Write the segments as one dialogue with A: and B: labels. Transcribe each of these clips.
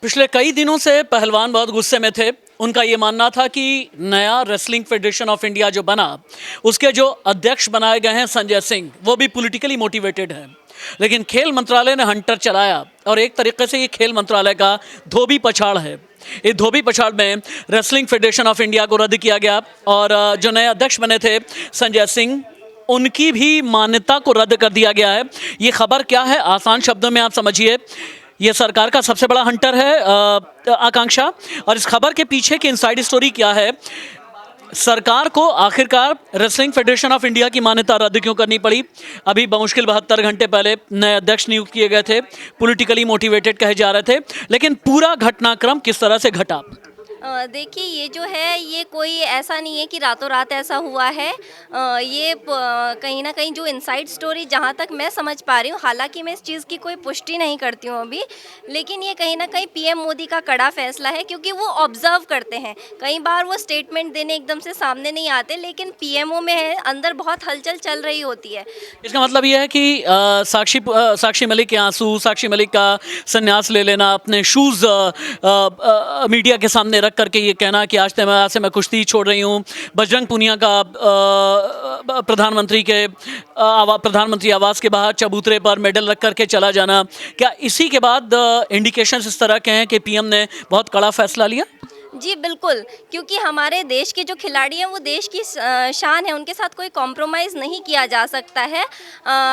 A: पिछले कई दिनों से पहलवान बहुत गुस्से में थे। उनका ये मानना था कि नया रेसलिंग फेडरेशन ऑफ इंडिया जो बना, उसके जो अध्यक्ष बनाए गए हैं संजय सिंह, वो भी पॉलिटिकली मोटिवेटेड हैं। लेकिन खेल मंत्रालय ने हंटर चलाया और एक तरीके से ये खेल मंत्रालय का धोबी पछाड़ है। इस धोबी पछाड़ में रेसलिंग फेडरेशन ऑफ इंडिया को रद्द किया गया और जो नए अध्यक्ष बने थे संजय सिंह, उनकी भी मान्यता को रद्द कर दिया गया है। ये खबर क्या है, आसान शब्दों में आप समझिए। ये सरकार का सबसे बड़ा हंटर है आकांक्षा, और इस खबर के पीछे की इनसाइड स्टोरी क्या है। सरकार को आखिरकार रेसलिंग फेडरेशन ऑफ इंडिया की मान्यता रद्द क्यों करनी पड़ी? अभी बमुश्किल 72 घंटे पहले नए अध्यक्ष नियुक्त किए गए थे, पॉलिटिकली मोटिवेटेड कहे जा रहे थे, लेकिन पूरा घटनाक्रम किस तरह से घटा?
B: देखिए, ये जो है ये कोई ऐसा नहीं है कि रातों रात ऐसा हुआ है। ये कहीं ना कहीं जो इनसाइड स्टोरी जहाँ तक मैं समझ पा रही हूँ, हालांकि मैं इस चीज़ की कोई पुष्टि नहीं करती हूँ अभी, लेकिन ये कहीं ना कहीं पीएम मोदी का कड़ा फैसला है, क्योंकि वो ऑब्जर्व करते हैं। कई बार वो स्टेटमेंट देने एकदम से सामने नहीं आते, लेकिन पीएमओ में है, अंदर बहुत हलचल चल रही होती है।
A: इसका मतलब यह है कि साक्षी मलिक के आंसू, साक्षी मलिक का संन्यास ले लेना, अपने शूज़ मीडिया के सामने करके ये कहना कि आज से मैं कुश्ती छोड़ रही हूँ, बजरंग पुनिया का प्रधानमंत्री आवास के बाहर चबूतरे पर मेडल रख करके चला जाना, क्या इसी के बाद इंडिकेशंस इस तरह के हैं कि पीएम ने बहुत कड़ा फैसला लिया?
B: जी बिल्कुल, क्योंकि हमारे देश के जो खिलाड़ी हैं वो देश की शान है, उनके साथ कोई कॉम्प्रोमाइज़ नहीं किया जा सकता है।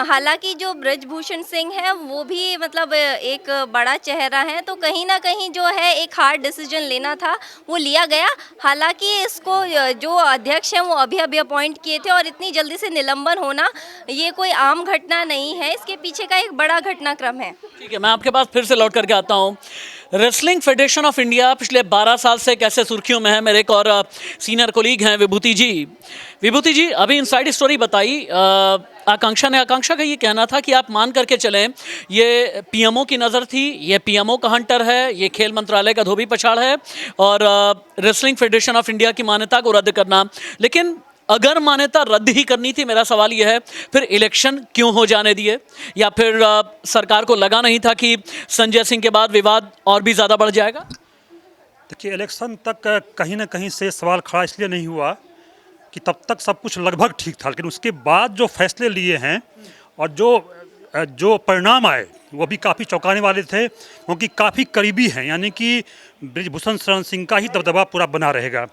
B: हालांकि जो ब्रजभूषण सिंह हैं वो भी मतलब एक बड़ा चेहरा है, तो कहीं ना कहीं जो है एक हार्ड डिसीजन लेना था, वो लिया गया। हालांकि इसको जो अध्यक्ष हैं वो अभी अभी अपॉइंट किए थे, और इतनी जल्दी से निलंबन होना ये कोई आम घटना नहीं है, इसके पीछे का एक बड़ा घटनाक्रम है।
A: ठीक है, मैं आपके पास फिर से लौट करके आता हूँ। रेसलिंग फेडरेशन ऑफ इंडिया पिछले 12 साल से कैसे सुर्खियों में है? मेरे एक और सीनियर कोलीग हैं विभूति जी। विभूति जी, अभी इनसाइड स्टोरी बताई आकांक्षा का ये कहना था कि आप मान करके चलें, ये पीएमओ की नज़र थी, ये पीएमओ का हंटर है, ये खेल मंत्रालय का धोबी पछाड़ है, और रेसलिंग फेडरेशन ऑफ इंडिया की मान्यता को रद्द करना। लेकिन अगर मान्यता रद्द ही करनी थी, मेरा सवाल यह है, फिर इलेक्शन क्यों हो जाने दिए? या फिर सरकार को लगा नहीं था कि संजय सिंह के बाद विवाद और भी ज़्यादा बढ़ जाएगा?
C: देखिए, इलेक्शन तक कहीं ना कहीं से सवाल खड़ा इसलिए नहीं हुआ कि तब तक सब कुछ लगभग ठीक था, लेकिन उसके बाद जो फैसले लिए हैं और जो परिणाम आए वो भी काफ़ी चौंकाने वाले थे, क्योंकि काफ़ी करीबी हैं। यानी कि ब्रिजभूषण शरण सिंह का ही दबदबा पूरा बना रहेगा।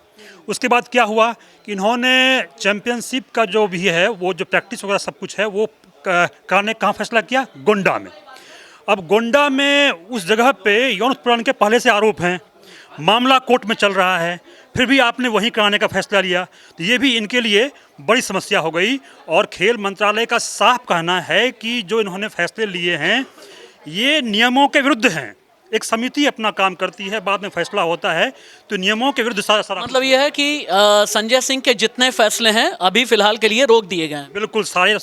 C: उसके बाद क्या हुआ कि इन्होंने चैंपियनशिप का जो भी है, वो जो प्रैक्टिस वगैरह सब कुछ है, वो करने कहाँ फैसला किया? गोंडा में। अब गोंडा में उस जगह पे यौन उत्पीड़न के पहले से आरोप हैं, मामला कोर्ट में चल रहा है, फिर भी आपने वहीं कराने का फैसला लिया, तो ये भी इनके लिए बड़ी समस्या हो गई। और खेल मंत्रालय का साफ कहना है कि जो इन्होंने फैसले लिए हैं ये नियमों के विरुद्ध हैं। एक समिति अपना काम करती है, बाद में फैसला होता है, तो नियमों के विरुद्ध सारा
A: मतलब यह है कि संजय सिंह के जितने फैसले हैं अभी फिलहाल के लिए रोक दिए गए हैं।
C: बिल्कुल सारे,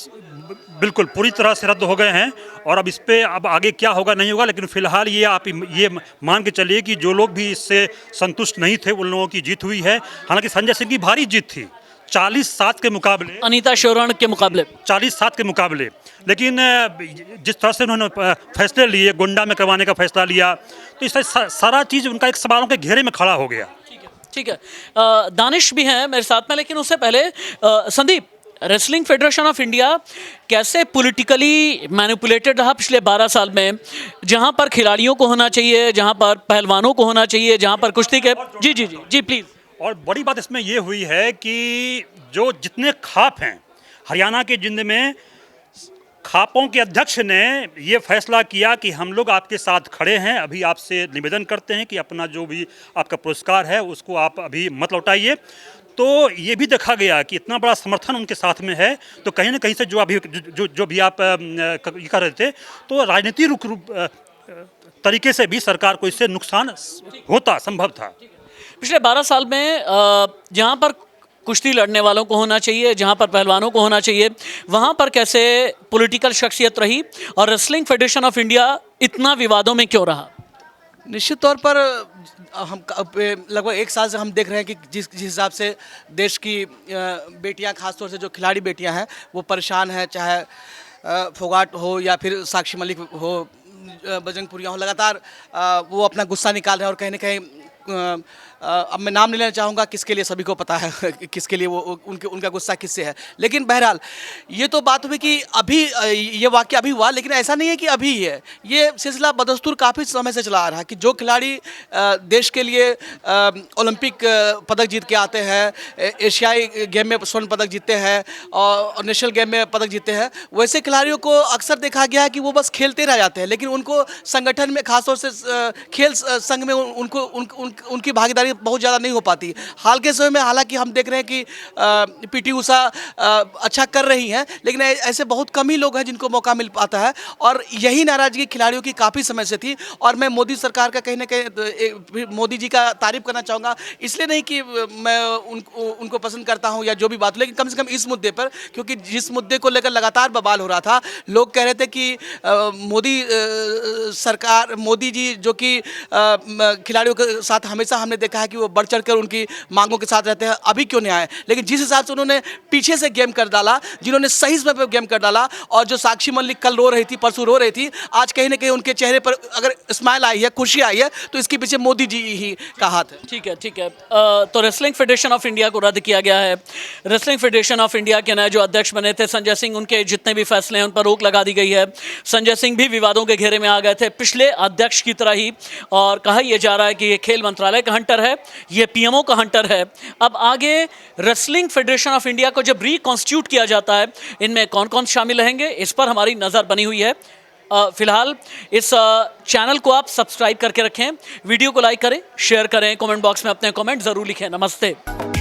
C: बिल्कुल पूरी तरह से रद्द हो गए हैं। और अब इस पर अब आगे क्या होगा नहीं होगा, लेकिन फिलहाल ये आप ये मान के चलिए कि जो लोग भी इससे संतुष्ट नहीं थे उन लोगों की जीत हुई है। हालांकि संजय सिंह की भारी जीत थी, 40-7 के मुकाबले,
A: अनीता शोरण के मुकाबले
C: 40-7 के मुकाबले। लेकिन जिस तरह से उन्होंने फैसले लिए, गोंडा में करवाने का फैसला लिया, तो इस तरह सारा चीज़ उनका एक सवालों के घेरे में खड़ा हो गया।
A: ठीक है। दानिश भी हैं मेरे साथ में, लेकिन उससे पहले Sandeep, wrestling federation of India कैसे पॉलिटिकली मैनिपुलेटेड रहा पिछले 12 साल में? जहां पर खिलाड़ियों को होना चाहिए, जहां पर पहलवानों को होना चाहिए, जहां पर कुश्ती के जी जी जी जी प्लीज़।
C: और बड़ी बात इसमें ये हुई है कि जो जितने खाप हैं हरियाणा के जिंद में, खापों के अध्यक्ष ने ये फैसला किया कि हम लोग आपके साथ खड़े हैं, अभी आपसे निवेदन करते हैं कि अपना जो भी आपका पुरस्कार है उसको आप अभी मत लौटाइए। तो ये भी देखा गया कि इतना बड़ा समर्थन उनके साथ में है, तो कहीं ना कहीं से जो भी आप ये कर रहे थे, तो राजनीतिक रूप तरीके से भी सरकार को इससे नुकसान होता संभव था।
A: पिछले 12 साल में जहां पर कुश्ती लड़ने वालों को होना चाहिए, जहां पर पहलवानों को होना चाहिए, वहां पर कैसे पॉलिटिकल शख्सियत रही, और रेसलिंग फेडरेशन ऑफ इंडिया इतना विवादों में क्यों रहा?
D: निश्चित तौर पर हम लगभग 1 साल से हम देख रहे हैं कि जिस हिसाब से देश की बेटियां, खासतौर से जो खिलाड़ी बेटियां हैं, वो परेशान हैं। चाहे फोगाट हो या फिर साक्षी मलिक हो, बजरंग पुनिया हो, लगातार वो अपना गुस्सा निकाल रहे हैं और कहीं ना कहीं अब मैं नाम नहीं लेना चाहूँगा, किसके लिए सभी को पता है किसके लिए वो उनका गुस्सा किससे है। लेकिन बहरहाल ये तो बात हुई कि अभी ये वाक़या अभी हुआ, लेकिन ऐसा नहीं है कि अभी ही है, ये सिलसिला बदस्तूर काफ़ी समय से चला आ रहा है कि जो खिलाड़ी देश के लिए ओलंपिक पदक जीत के आते हैं, एशियाई गेम में स्वर्ण पदक जीतते हैं और नेशनल गेम में पदक जीतते हैं, वैसे खिलाड़ियों को अक्सर देखा गया है कि वो बस खेलते रह जाते हैं, लेकिन उनको संगठन में खासतौर से खेल संघ में उनकी भागीदारी बहुत ज़्यादा नहीं हो पाती। हाल के समय में हालांकि हम देख रहे हैं कि पीटी उषा अच्छा कर रही हैं, लेकिन ऐसे बहुत कम ही लोग हैं जिनको मौका मिल पाता है, और यही नाराज़गी खिलाड़ियों की काफ़ी समय से थी। और मैं मोदी सरकार का कहीं ना कहीं मोदी जी का तारीफ करना चाहूँगा, इसलिए नहीं कि मैं उनको पसंद करता हूँ या जो भी बात हो, लेकिन कम से कम इस मुद्दे पर, क्योंकि जिस मुद्दे को लेकर लगातार बवाल हो रहा था, लोग कह रहे थे कि मोदी सरकार, मोदी जी जो कि खिलाड़ियों के साथ हमेशा हमने देखा है कि वो बढ़ चढ़कर उनकी मांगों के साथ रहते हैं, अभी क्यों नहीं आए। लेकिन जिस हिसाब से उन्होंने पीछे से गेम कर डाला, जिन्होंने सही समय पर गेम कर डाला, और जो साक्षी मलिक कल रो रही थी, परसों रो रही थी, आज कहीं ना कहीं उनके चेहरे पर अगर स्माइल आई है, खुशी आई है, तो इसके पीछे मोदी जी ही का हाथ है।
A: ठीक है, ठीक है। तो रेसलिंग फेडरेशन ऑफ इंडिया को रद्द किया गया है। रेसलिंग फेडरेशन ऑफ इंडिया के नए जो अध्यक्ष बने थे संजय सिंह, उनके जितने भी फैसले हैं उन पर रोक लगा दी गई है। संजय सिंह भी विवादों के घेरे में आ गए थे पिछले अध्यक्ष की तरह ही, और कहा यह जा रहा है कि ये खेल मंत्रालय का हंटर है, ये पीएमओ का हंटर है। अब आगे रेसलिंग फेडरेशन ऑफ इंडिया को जब रिकॉन्स्टिट्यूट किया जाता है, इनमें कौन कौन शामिल रहेंगे, इस पर हमारी नज़र बनी हुई है। फिलहाल इस चैनल को आप सब्सक्राइब करके रखें, वीडियो को लाइक करें, शेयर करें, कमेंट बॉक्स में अपने कमेंट ज़रूर लिखें। नमस्ते।